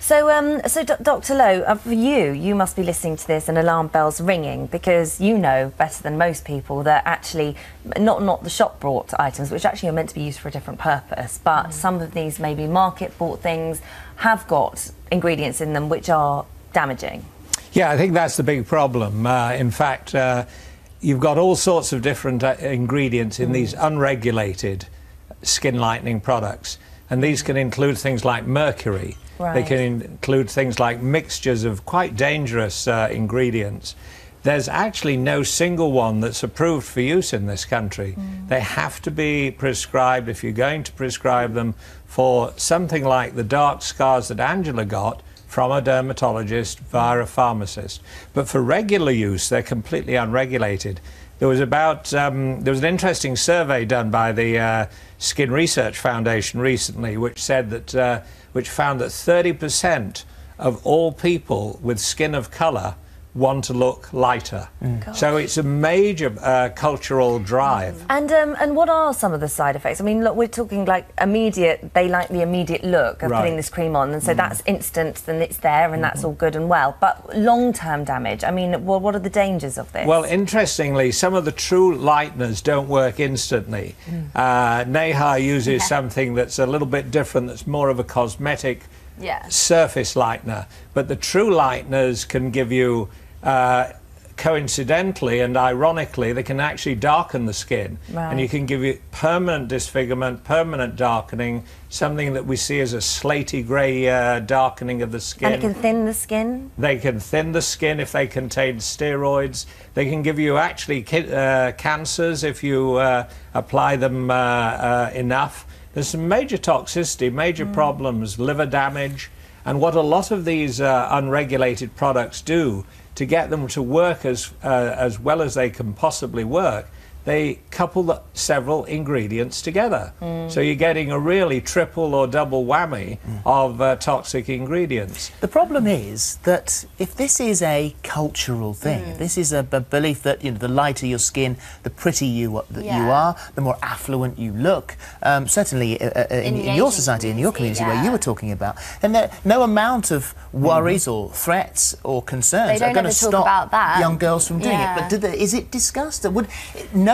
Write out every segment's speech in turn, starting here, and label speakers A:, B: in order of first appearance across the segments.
A: So Dr. Lowe, for you must be listening to this and alarm bells ringing, because you know better than most people that actually not the shop-bought items, which actually are meant to be used for a different purpose, but some of these maybe market-bought things have got ingredients in them which are damaging.
B: Yeah, I think that's the big problem. In fact, you've got all sorts of different ingredients in these unregulated skin-lightening products, and these can include things like mercury.
A: Right.
B: They can include things like mixtures of quite dangerous ingredients. There's actually no single one that's approved for use in this country. They have to be prescribed, if you're going to prescribe them, for something like the dark scars that Angela got from a dermatologist via a pharmacist. But for regular use, they're completely unregulated. There was an interesting survey done by the Skin Research Foundation recently, which said that which found that 30% of all people with skin of colour want to look lighter. So it's a major cultural drive.
A: And what are some of the side effects? I mean, look, we're talking like immediate, they like the immediate look of putting this cream on, and so that's instant, and it's there, and that's all good and well. But long-term damage, I mean, what are the dangers of this?
B: Well, interestingly, some of the true lighteners don't work instantly. Neha uses something that's a little bit different, that's more of a cosmetic surface lightener. But the true lighteners can give you coincidentally and ironically, they can actually darken the skin, and you can give you permanent disfigurement, permanent darkening, something that we see as a slaty grey darkening of the skin.
A: And it can thin the skin?
B: They can thin the skin if they contain steroids. They can give you actually cancers if you apply them enough. There's some major toxicity, major problems, liver damage, and what a lot of these unregulated products do to get them to work as well as they can possibly work, they couple several ingredients together. So you're getting a really triple or double whammy of toxic ingredients.
C: The problem is that if this is a cultural thing, this is a belief that, you know, the lighter your skin, the prettier you are, the more affluent you look. Certainly in your society, in your community where you were talking about, and no amount of worries or threats or concerns are going to stop young girls from doing it. But is it discussed?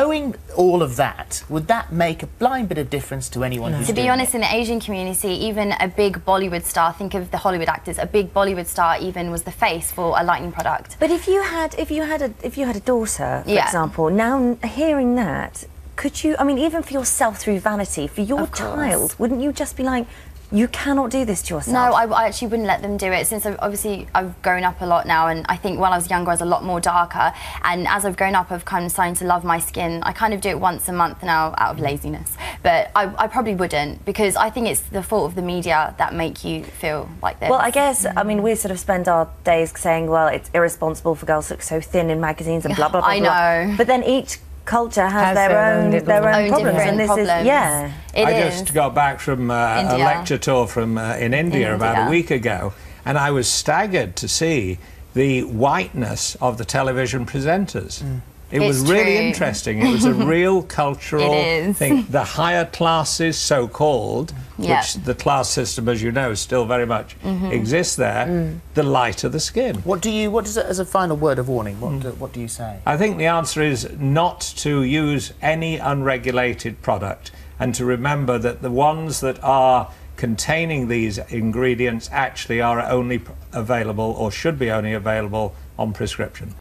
C: Knowing all of that, would that make a blind bit of difference to anyone who's
D: To be honest, in the Asian community, even a big Bollywood star, think of the Hollywood actors, a big Bollywood star even was the face for a lightening product.
A: But if you had a daughter, for example, now hearing that, could you, I mean, even for yourself through vanity, for your child, wouldn't you just be like, you cannot do this to yourself?
D: No, I actually wouldn't let them do it. Since I've grown up a lot now, and I think when I was younger I was a lot more darker, and as I've grown up I've kind of started to love my skin. I kind of do it once a month now out of laziness, but I probably wouldn't, because I think it's the fault of the media that make you feel like this.
A: Well, I guess, I mean, we sort of spend our days saying, well, it's irresponsible for girls to look so thin in magazines and blah, blah, blah,
D: I know.
A: But then each culture has their own problems, and this is
D: I
B: just got back from a lecture tour from in India about a week ago, and I was staggered to see the whiteness of the television presenters. It was really interesting. It was a real cultural thing. The higher classes, so-called, which the class system, as you know, still very much exists there, the lighter the skin.
C: What does it, as a final word of warning, what do you say?
B: I think the answer is not to use any unregulated product, and to remember that the ones that are containing these ingredients actually are only available, or should be only available, on prescription.